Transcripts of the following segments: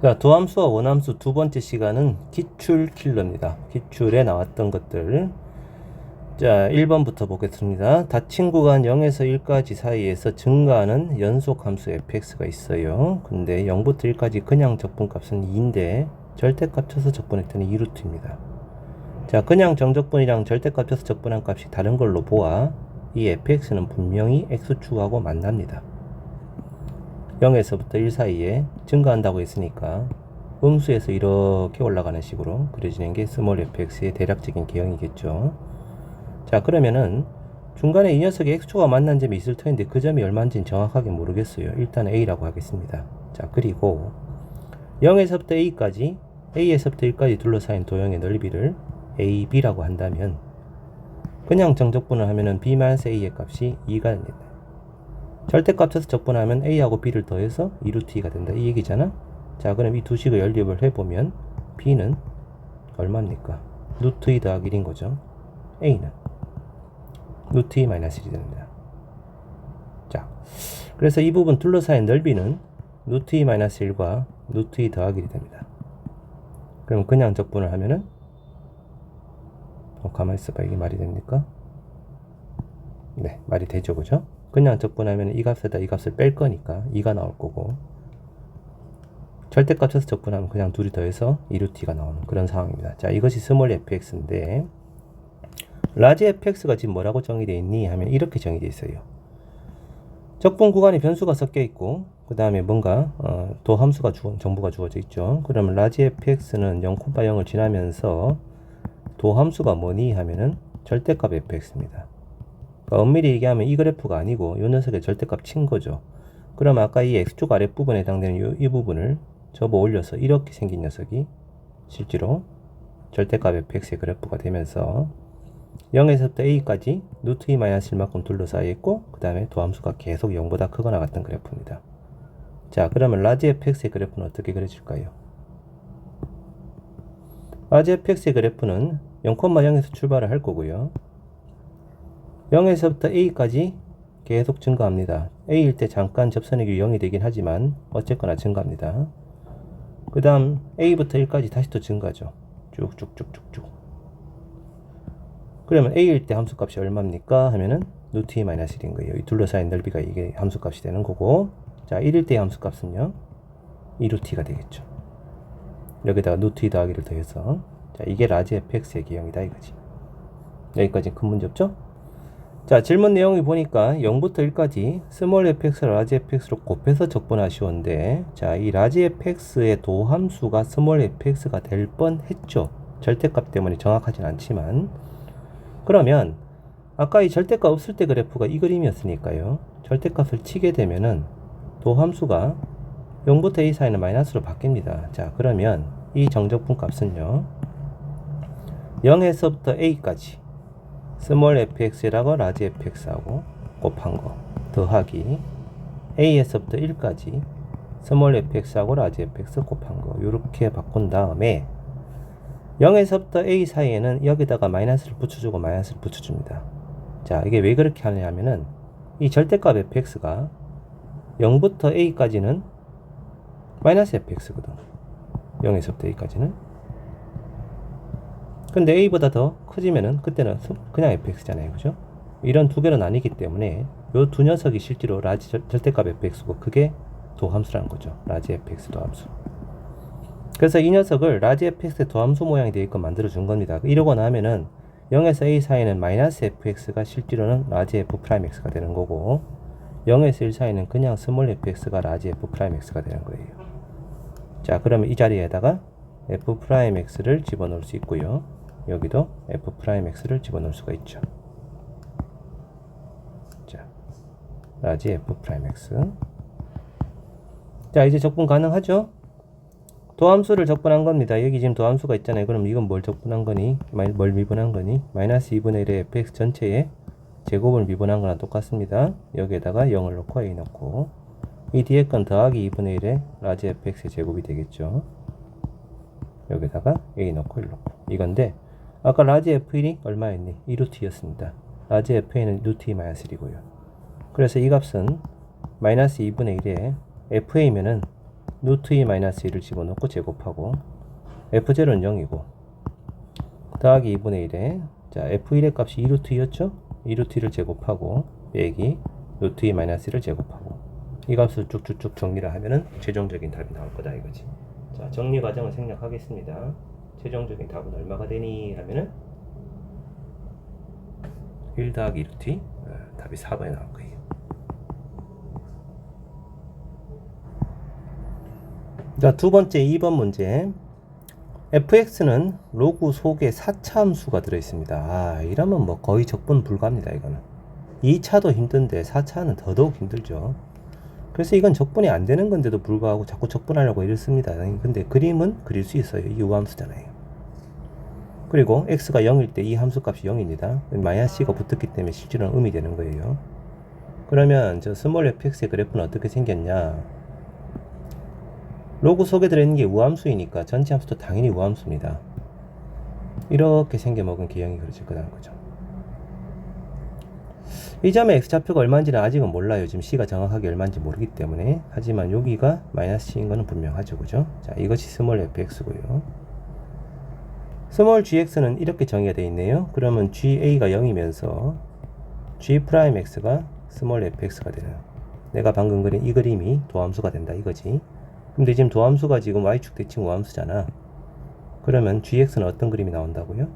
자, 도함수와 원함수 두 번째 시간은 기출 킬러입니다. 기출에 나왔던 것들. 자, 1번부터 보겠습니다. 닫힌 구간 0에서 1까지 사이에서 증가하는 연속 함수 fx가 있어요. 근데 0부터 1까지 그냥 적분값은 2인데 절대값 쳐서 적분했더니 2루트입니다. 자, 그냥 정적분이랑 절대값 쳐서 적분한 값이 다른 걸로 보아 이 fx는 분명히 x축하고 만납니다. 0에서부터 1 사이에 증가한다고 했으니까 음수에서 이렇게 올라가는 식으로 그려지는 게 스몰 fx의 대략적인 개형이겠죠. 자, 그러면은 중간에 이 녀석이 x축과 만난 점이 있을 터인데 그 점이 얼마인지는 정확하게 모르겠어요. 일단 a라고 하겠습니다. 자, 그리고 0에서부터 a까지, a에서부터 1까지 둘러싸인 도형의 넓이를 ab라고 한다면 그냥 정적분을 하면은 b-a의 값이 2가 됩니다. 절대값 쳐서 적분하면 a하고 b를 더해서 2루트2가 된다 이 얘기잖아. 자, 그럼 이 두 식을 연립을 해보면 b는 얼마입니까? 루트 2 더하기 1인 거죠. a는 루트 2 마이너스 1이 됩니다. 자, 그래서 이 부분 둘러싸인 넓이는 루트 2 마이너스 1과 루트 2 더하기 1이 됩니다. 그럼 그냥 적분을 하면은 가만히 있어봐. 이게 말이 됩니까? 네, 말이 되죠, 그죠? 그냥 적분하면 이 값에다 이 값을 뺄 거니까 2가 나올 거고, 절대값 쳐서 적분하면 그냥 둘이 더해서 2루트가 나오는 그런 상황입니다. 자, 이것이 스몰 fx인데 라지 fx가 지금 뭐라고 정의되어 있니? 하면 이렇게 정의되어 있어요. 적분 구간에 변수가 섞여 있고 그 다음에 뭔가 도함수가 정보가 주어져 있죠. 그러면 라지 fx는 0,0을 지나면서 도함수가 뭐니? 하면은 절대값 fx입니다. 그러니까 엄밀히 얘기하면 이 그래프가 아니고 이 녀석의 절대값 친 거죠. 그럼 아까 이 x축 아랫부분에 해당되는 이 부분을 접어 올려서 이렇게 생긴 녀석이 실제로 절대값 fx의 그래프가 되면서 0에서부터 a까지 루트 2-1만큼 둘러싸여 있고 그 다음에 도함수가 계속 0보다 크거나 같은 그래프입니다. 자, 그러면 라지 fx의 그래프는 어떻게 그려질까요? 라지 fx의 그래프는 0,0에서 출발을 할 거고요. 0에서부터 a까지 계속 증가합니다. a일 때 잠깐 접선액이 0이 되긴 하지만 어쨌거나 증가합니다. 그 다음 a부터 1까지 다시 또 증가죠. 쭉쭉쭉쭉쭉. 그러면 a일 때 함수값이 얼마입니까? 하면은 루트 2-1인 거예요. 이 둘러싸인 넓이가 이게 함수값이 되는 거고, 자, 1일 때 함수값은요 2루트가 되겠죠. 여기다가 루트 2 더하기를 더해서, 자, 이게 라지 fx의 기형이다 이거지. 여기까지 큰 문제 없죠? 자, 질문 내용이 보니까 0부터 1까지 스몰 fx를 라지 fx로 곱해서 적분하시온데, 자, 이 라지 fx의 도함수가 스몰 fx가 될 뻔했죠. 절대값 때문에 정확하진 않지만. 그러면 아까 이 절대값 없을 때 그래프가 이 그림이었으니까요. 절대값을 치게 되면은 도함수가 0부터 a 사이는 마이너스로 바뀝니다. 자, 그러면 이 정적분 값은요 0에서부터 a까지 스몰 fx라고 라지 fx하고 곱한 거 더하기 a에서부터 1까지 스몰 fx하고 라지 fx 곱한 거, 요렇게 바꾼 다음에 0에서부터 a 사이에는 여기다가 마이너스를 붙여주고 마이너스를 붙여줍니다. 자, 이게 왜 그렇게 하냐면은 이 절대값 fx가 0부터 a까지는 마이너스 fx거든. 0에서부터 a까지는. 근데 a보다 더 커지면은 그때는 그냥 fx잖아요, 그죠? 이런 두 개로 나뉘기 때문에 요 두 녀석이 실제로 라지 절대값 fx고 그게 도함수라는 거죠. 라지 fx 도함수. 그래서 이 녀석을 라지 fx의 도함수 모양이 되게끔 만들어 준 겁니다. 이러고 나면은 0에서 a 사이는 마이너스 fx가 실제로는 라지 f'x가 되는 거고, 0에서 1 사이는 그냥 스몰 fx가 라지 f'x가 되는 거예요. 자, 그러면 이 자리에다가 f'x를 집어넣을 수 있고요. 여기도 f'x를 집어넣을 수가 있죠. 자, 라지 f'x. 자, 이제 적분 가능하죠? 도함수를 적분한 겁니다. 여기 지금 도함수가 있잖아요. 그럼 이건 뭘 적분한 거니? 뭘 미분한 거니? 마이너스 2분의 1의 fx 전체에 제곱을 미분한 거랑 똑같습니다. 여기에다가 0을 넣고 a 넣고, 이 뒤에 건 더하기 2분의 1의 라지 fx의 제곱이 되겠죠. 여기다가 a 넣고 1 넣고 이건데, 아까 라지 f1이 얼마였니? 2루트였습니다. 라지 f1은 루트 2-1이고요. 그래서 이 값은 마이너스 2분의 1에 fa면은 루트 2 마이너스 1을 집어넣고 제곱하고 f0는 0이고 더하기 2분의 1에 자 f1의 값이 2루트 2였죠? 2루트 2를 제곱하고 빼기 루트 2 마이너스 1을 제곱하고 이 값을 쭉쭉쭉 정리를 하면은 최종적인 답이 나올 거다 이거지. 자 정리 과정을 생략하겠습니다. 최종적인 답은 얼마가 되니 하면은 1 더하기 루트 2 답이 4번에 나올 거예요. 자, 두 번째 2번 문제. fx는 로그 속에 4차 함수가 들어있습니다. 아, 이러면 뭐 거의 적분 불가입니다, 이거는. 2차도 힘든데 4차는 더더욱 힘들죠. 그래서 이건 적분이 안 되는 건데도 불구하고 자꾸 적분하려고 이랬습니다. 근데 그림은 그릴 수 있어요. 이 우함수잖아요. 그리고 x가 0일 때 이 함수 값이 0입니다. 마이너스 c가 붙었기 때문에 실제로는 음이 되는 거예요. 그러면 저 스몰 fx의 그래프는 어떻게 생겼냐? 로그 속에 들어있는 게 우함수이니까 전체 함수도 당연히 우함수입니다. 이렇게 생겨먹은 개형이 그려질 거라는 거죠. 이 점의 x좌표가 얼마인지는 아직은 몰라요. 지금 c가 정확하게 얼마인지 모르기 때문에. 하지만 여기가 마이너스 c인 거는 분명하죠. 그죠? 자, 이것이 스몰 fx고요. 스몰 gx는 이렇게 정의가 되어 있네요. 그러면 ga가 0이면서 g'x가 스몰 fx가 되는, 내가 방금 그린 이 그림이 도함수가 된다 이거지. 근데 지금 도함수가 지금 y축 대칭 우함수잖아. 그러면 gx는 어떤 그림이 나온다고요?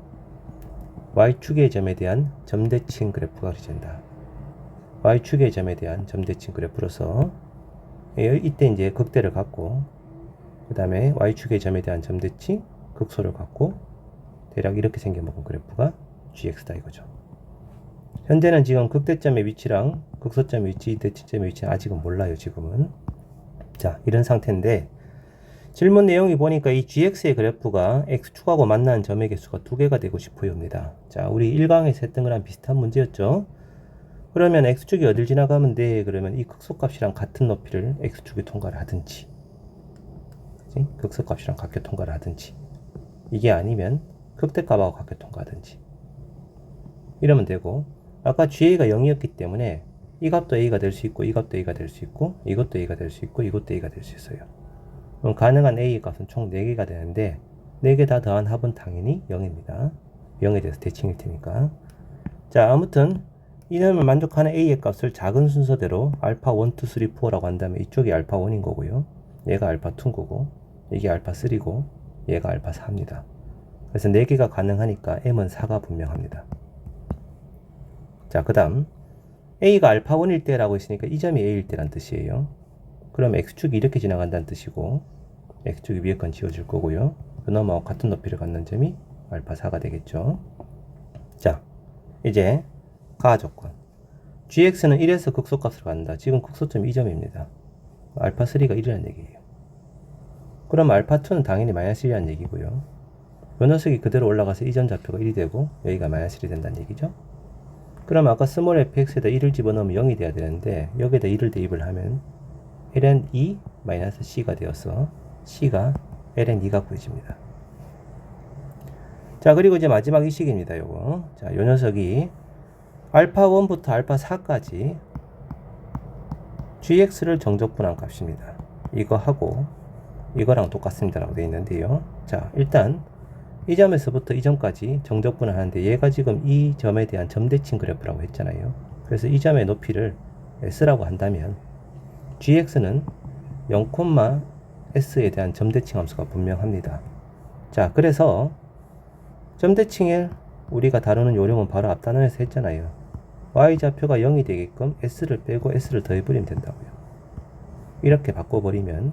y축의 점에 대한 점대칭 그래프가 그려진다. y축의 점에 대한 점대칭 그래프로서 이때 이제 극대를 갖고 그 다음에 y축의 점에 대한 점대칭 극소를 갖고 대략 이렇게 생겨먹은 그래프가 gx다 이거죠. 현재는 지금 극대점의 위치랑 극소점의 위치, 대칭점의 위치는 아직은 몰라요. 지금은. 자, 이런 상태인데 질문 내용이 보니까 이 gx의 그래프가 x축하고 만나는 점의 개수가 2개가 되고 싶어요입니다. 자, 우리 1강에서 했던 거랑 비슷한 문제였죠. 그러면 x축이 어딜 지나가면 돼? 그러면 이 극소값이랑 같은 높이를 x축이 통과를 하든지, 그치? 극소값이랑 같게 통과를 하든지, 이게 아니면 극대값하고 같게 통과하든지 이러면 되고, 아까 ga가 0이었기 때문에 이 값도 a가 될 수 있고 이 값도 a가 될 수 있고 이것도 a가 될 수 있고 이것도 a가 될 수 있어요. 그럼 가능한 a 값은 총 4개가 되는데 4개 다 더한 합은 당연히 0입니다. 0에 대해서 대칭일 테니까. 자, 아무튼 이놈을 만족하는 a의 값을 작은 순서대로 알파 1, 2, 3, 4라고 한다면 이쪽이 알파 1인 거고요. 얘가 알파 2인 거고 이게 알파 3고 얘가 알파 4입니다. 그래서 4개가 가능하니까 m은 4가 분명합니다. 자, 그 다음 a가 알파 1일 때라고 했으니까 이 점이 a일 때란 뜻이에요. 그럼 x축이 이렇게 지나간다는 뜻이고 x축이 위에 건 지워줄 거고요. 그놈하고 같은 높이를 갖는 점이 알파 4가 되겠죠. 자, 이제 가하 조건. gx는 1에서 극소값으로 간다. 지금 극소점이 이 점입니다. 알파 3가 1이라는 얘기예요. 그럼 알파 2는 당연히 마이너스 1이라는 얘기고요. 이 녀석이 그대로 올라가서 이 점 좌표가 1이 되고 여기가 마이너스 1이 된다는 얘기죠. 그럼 아까 스몰 fx에다 1을 집어넣으면 0이 돼야 되는데 여기에다 1을 대입을 하면 ln 2 마이너스 c가 되어서 c가 ln 2가 구해집니다. 자, 그리고 이제 마지막 이 식입니다. 요거. 자, 요 녀석이 알파 1부터 알파 4까지 gx를 정적분한 값입니다. 이거 하고 이거랑 똑같습니다 라고 되어 있는데요. 자, 일단 이 점에서부터 이 점까지 정적분을 하는데 얘가 지금 이 점에 대한 점대칭 그래프라고 했잖아요. 그래서 이 점의 높이를 s라고 한다면 gx는 0,s에 대한 점대칭 함수가 분명합니다. 자, 그래서 점대칭을 우리가 다루는 요령은 바로 앞단원에서 했잖아요. y좌표가 0이 되게끔 s를 빼고 s를 더해버리면 된다고요. 이렇게 바꿔버리면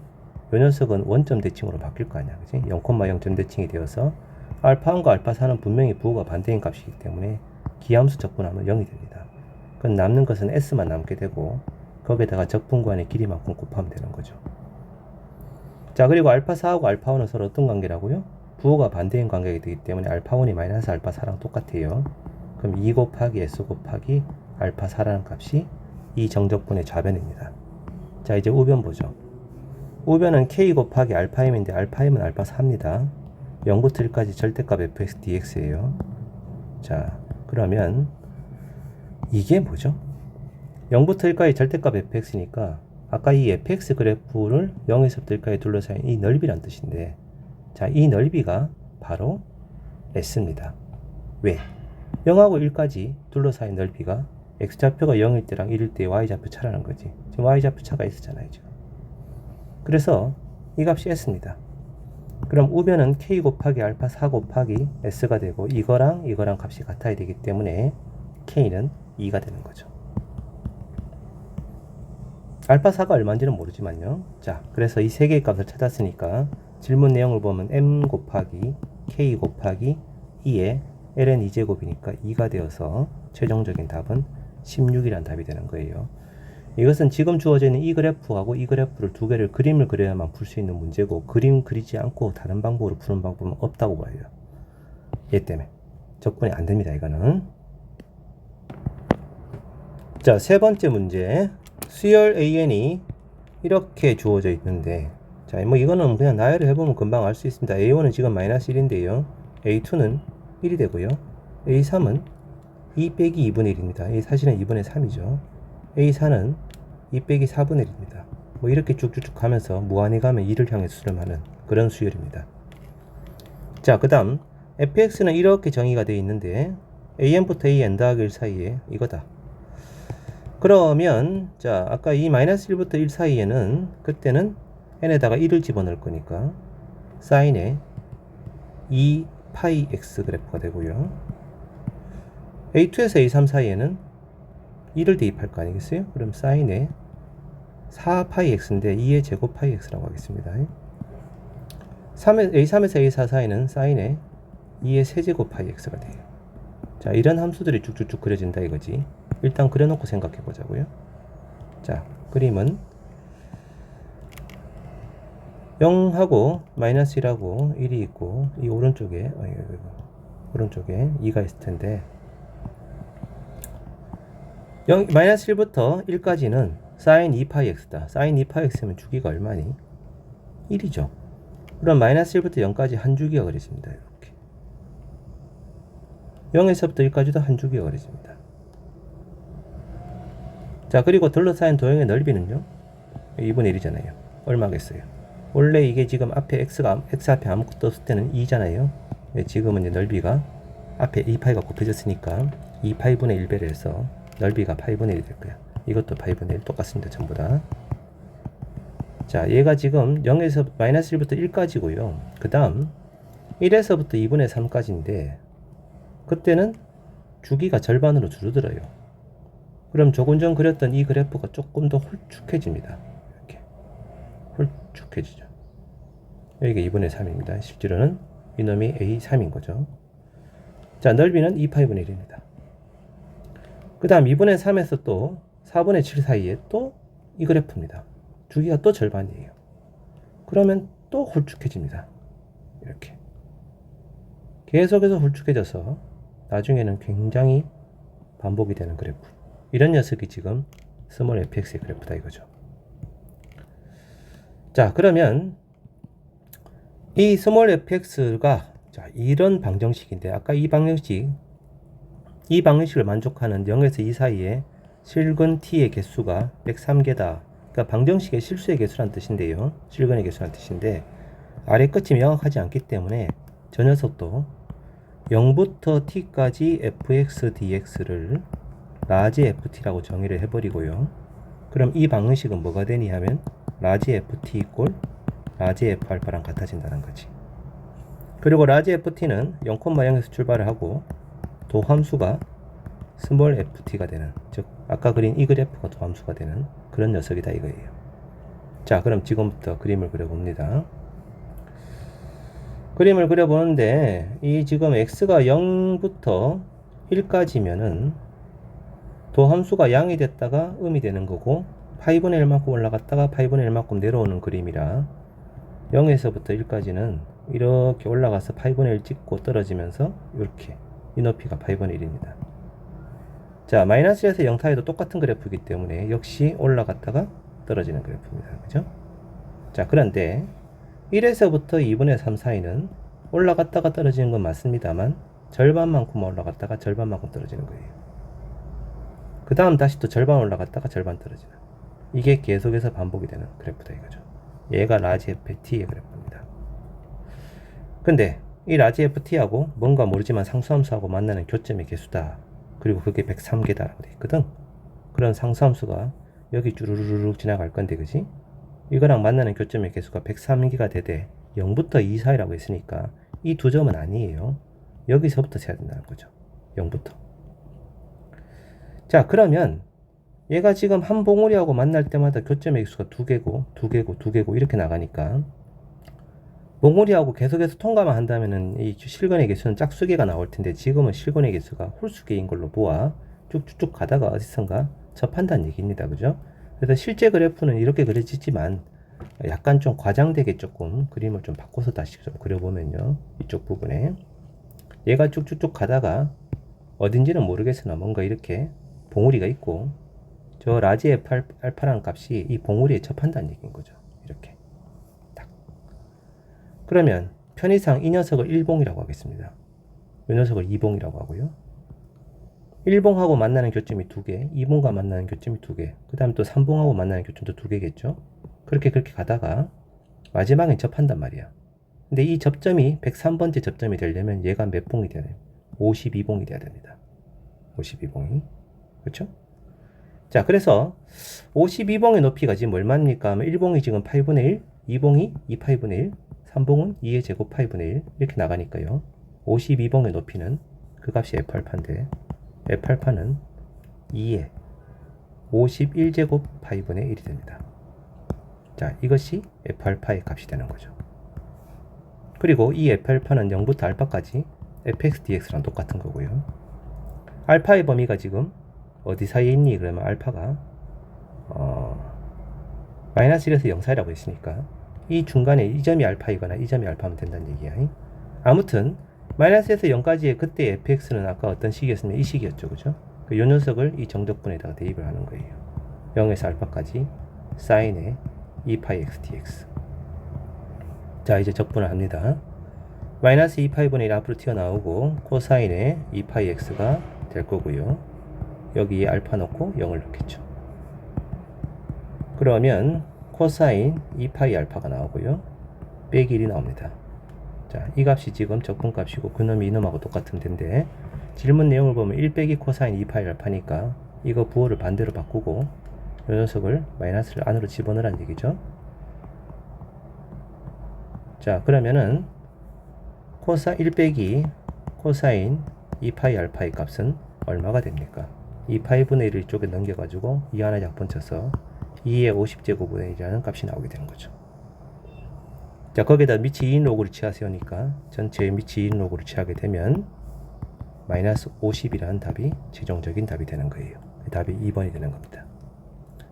이 녀석은 원점 대칭으로 바뀔 거 아니야, 그치? 0,0 점대칭이 되어서 알파 1과 알파 4는 분명히 부호가 반대인 값이기 때문에 기함수 적분하면 0이 됩니다. 그럼 남는 것은 s만 남게 되고 거기에다가 적분구간의 길이만큼 곱하면 되는 거죠. 자, 그리고 알파 4하고 알파 1은 서로 어떤 관계라고요? 부호가 반대인 관계가 되기 때문에 알파 1이 마이너스 알파 4랑 똑같아요. 그럼 2 곱하기 s 곱하기 알파 4라는 값이 이 정적분의 좌변입니다. 자, 이제 우변 보죠. 우변은 k 곱하기 알파 m인데 알파 m은 알파 4입니다. 0부터 1까지 절대값 fx dx예요. 자, 그러면 이게 뭐죠? 0부터 1까지 절대값 fx니까 아까 이 fx 그래프를 0에서부터 1까지 둘러싸인 이 넓이란 뜻인데, 자, 이 넓이가 바로 s입니다. 왜? 0하고 1까지 둘러싸인 넓이가 x좌표가 0일 때랑 1일 때의 y좌표 차라는 거지. 지금 y좌표 차가 있었잖아요, 지금. 그래서 이 값이 s입니다. 그럼 우변은 k 곱하기 알파 4 곱하기 s가 되고, 이거랑 값이 같아야 되기 때문에 k는 2가 되는 거죠. 알파 4가 얼마인지는 모르지만요. 자, 그래서 이 세 개의 값을 찾았으니까 질문 내용을 보면 m 곱하기 k 곱하기 2에 ln 2제곱이니까 2가 되어서 최종적인 답은 16이라는 답이 되는 거예요. 이것은 지금 주어져 있는 이 그래프하고 이 그래프를 두 개를 그림을 그려야만 풀 수 있는 문제고, 그림 그리지 않고 다른 방법으로 푸는 방법은 없다고 봐요. 얘 때문에 접근이 안 됩니다, 이거는. 자, 세 번째 문제. 수열 AN이 이렇게 주어져 있는데, 자, 뭐 이거는 그냥 나열을 해보면 금방 알 수 있습니다. A1은 지금 마이너스 1인데요. A2는 1이 되고요. A3은 2 빼기 2분의 1입니다. 사실은 2분의 3이죠. A4는 2 빼기 4분의 1입니다. 뭐 이렇게 쭉쭉쭉 가면서 무한히 가면 2를 향해 수렴하는 그런 수열입니다. 자, 그 다음 fx는 이렇게 정의가 되어 있는데, an부터 an 더하기 1 사이에 이거다. 그러면 자, 아까 이 마이너스 1부터 1 사이에는 그때는 n에다가 1을 집어넣을 거니까 사인의 2파이 x 그래프가 되고요. a2에서 a3 사이에는 1을 대입할 거 아니겠어요? 그럼 사인의 4파이 x인데 2의 제곱 파이 x라고 하겠습니다. a3에서 a4 사이는 사인의 2의 세제곱 파이 x가 돼요. 자, 이런 함수들이 쭉쭉쭉 그려진다 이거지. 일단 그려놓고 생각해 보자고요. 자, 그림은 0하고 마이너스 1하고 1이 있고, 이 오른쪽에 2가 있을 텐데, 마이너스 1부터 1까지는 사인 2파이 x다. 사인 2파이 x면 주기가 얼마니? 1이죠. 그럼 마이너스 1부터 0까지 한 주기가 그려집니다. 이렇게 0에서부터 1까지도 한 주기가 그려집니다. 자, 그리고 둘러싸인 도형의 넓이는요, 2분의 1이잖아요. 얼마겠어요? 원래 이게 지금 앞에 x 앞에 아무것도 없을 때는 2잖아요. 지금은 이제 넓이가 앞에 2파이가 곱해졌으니까 2파이분의 1배를 해서 넓이가 파이분의 1이 될 거야. 이것도 파이분의 1 똑같습니다, 전부 다. 자, 얘가 지금 0에서 마이너스 1부터 1까지고요. 그 다음 1에서부터 2분의 3까지인데, 그때는 주기가 절반으로 줄어들어요. 그럼 조금 전 그렸던 이 그래프가 조금 더 홀쭉해집니다. 이렇게 홀쭉해지죠. 여기가 2분의 3입니다. 실제로는 이놈이 A3인 거죠. 자, 넓이는 2파이분의 1입니다. 그 다음 2분의 3에서 또 4분의 7 사이에 또 이 그래프입니다. 주기가 또 절반이에요. 그러면 또 홀쭉해집니다. 이렇게 계속해서 홀쭉해져서 나중에는 굉장히 반복이 되는 그래프. 이런 녀석이 지금 스몰 fx의 그래프다 이거죠. 자, 그러면 이 스몰 fx가 자, 이런 방정식인데, 아까 이 방정식을 만족하는 0에서 2 사이에 실근 t의 개수가 103개다. 그러니까 방정식의 실수의 개수란 뜻인데요. 실근의 개수란 뜻인데, 아래 끝이 명확하지 않기 때문에 저 녀석도 0부터 t까지 fx dx를 라지 ft라고 정의를 해버리고요. 그럼 이 방정식은 뭐가 되니 하면 라지 ft 이꼴 라지 f알파랑 같아진다는 거지. 그리고 라지 ft는 0,0에서 출발을 하고 도함수가 스몰 ft가 되는, 즉 아까 그린 이 그래프가 도함수가 되는 그런 녀석이다 이거예요. 자, 그럼 지금부터 그림을 그려봅니다. 그림을 그려보는데, 이 지금 x가 0부터 1까지면은 도함수가 양이 됐다가 음이 되는 거고, 파이분의 1만큼 올라갔다가 파이분의 1만큼 내려오는 그림이라 0에서부터 1까지는 이렇게 올라가서 파이분의 1 찍고 떨어지면서 이렇게 이 높이가 파이분의 1입니다. 자, 마이너스에서 0 사이도 똑같은 그래프이기 때문에 역시 올라갔다가 떨어지는 그래프입니다. 그죠? 자, 그런데 1에서부터 2분의 3 사이는 올라갔다가 떨어지는 건 맞습니다만 절반만큼 올라갔다가 절반만큼 떨어지는 거예요. 그 다음 다시 또 절반 올라갔다가 절반 떨어지는. 이게 계속해서 반복이 되는 그래프다 이거죠. 얘가 라지 FT의 그래프입니다. 근데 이 라지 FT하고 뭔가 모르지만 상수함수하고 만나는 교점의 개수다. 그리고 그게 103개다라고 돼 있거든. 그런 상수함수가 여기 쭈루루룩 지나갈 건데, 그지? 이거랑 만나는 교점의 개수가 103개가 되되 0부터 2 사이라고 했으니까 이 두 점은 아니에요. 여기서부터 세야 된다는 거죠. 0부터. 자, 그러면 얘가 지금 한 봉우리하고 만날 때마다 교점의 개수가 2개고 2개고 2개고 이렇게 나가니까 봉우리하고 계속해서 통과만 한다면은 이 실근의 개수는 짝수개가 나올 텐데 지금은 실근의 개수가 홀수개인 걸로 보아 쭉쭉쭉 가다가 어디선가 접한다는 얘기입니다. 그죠? 그래서 실제 그래프는 이렇게 그려지지만 약간 좀 과장되게 조금 그림을 좀 바꿔서 다시 좀 그려보면요. 이쪽 부분에 얘가 쭉쭉쭉 가다가 어딘지는 모르겠으나 뭔가 이렇게 봉우리가 있고 저 라지 알파라는 값이 이 봉우리에 접한다는 얘기인 거죠. 이렇게 딱. 그러면 편의상 이 녀석을 1봉이라고 하겠습니다. 이 녀석을 2봉이라고 하고요. 1봉하고 만나는 교점이 2개, 2봉과 만나는 교점이 2개, 그 다음 또 3봉하고 만나는 교점도 2개겠죠. 그렇게 가다가 마지막에 접한단 말이야. 근데 이 접점이 103번째 접점이 되려면 얘가 몇 봉이 돼야 돼요? 52봉이 돼야 됩니다. 52봉이. 그렇죠? 자, 그래서 52봉의 높이가 지금 얼마입니까? 1봉이 지금 8분의 1, 2봉이 2파이분의 1, 3봉은 2의 제곱 파이분의 1 이렇게 나가니까요. 52봉의 높이는 그 값이 F알파인데 F알파는 2의 51제곱 파이분의 1이 됩니다. 자, 이것이 F알파의 값이 되는 거죠. 그리고 이 F알파는 0부터 알파까지 fx dx랑 똑같은 거고요. 알파의 범위가 지금 어디 사이에 있니? 그러면 알파가 마이너스 1에서 0 사이라고 했으니까 이 중간에 이 점이 알파이거나 이 점이 알파면 된다는 얘기야. 아무튼 마이너스에서 0까지의 그때 fx는 아까 어떤 식이었으면 이 식이었죠. 그죠? 요 녀석을 이 정적분에다가 대입을 하는 거예요. 0에서 알파까지 사인의 2파이 x dx. 자, 이제 적분을 합니다. 마이너스 2파이분의 1 앞으로 튀어나오고 코사인의 2파이 x가 될 거고요. 여기에 알파 넣고 0을 넣겠죠. 그러면 코사인 2파이 알파가 나오고요. 빼기 1이 나옵니다. 자, 이 값이 지금 적분값이고 그놈이 이놈하고 똑같은 데인데 질문 내용을 보면 1 빼기 코사인 2파이 알파니까 이거 부호를 반대로 바꾸고 이 녀석을 마이너스를 안으로 집어넣으란 얘기죠. 자, 그러면은 1 빼기 코사인 2파이 알파의 값은 얼마가 됩니까? 2파이분의 1을 이쪽에 넘겨가지고 2 하나 약분 쳐서 2의 50제곱분의 1이라는 값이 나오게 되는 거죠. 자, 거기에다 밑이 2인 로그를 취하세요니까 전체의 밑이 2인 로그를 취하게 되면 마이너스 50이라는 답이 최종적인 답이 되는 거예요. 답이 2번이 되는 겁니다.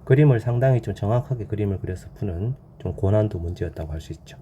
그림을 상당히 좀 정확하게 그림을 그려서 푸는 좀 고난도 문제였다고 할 수 있죠.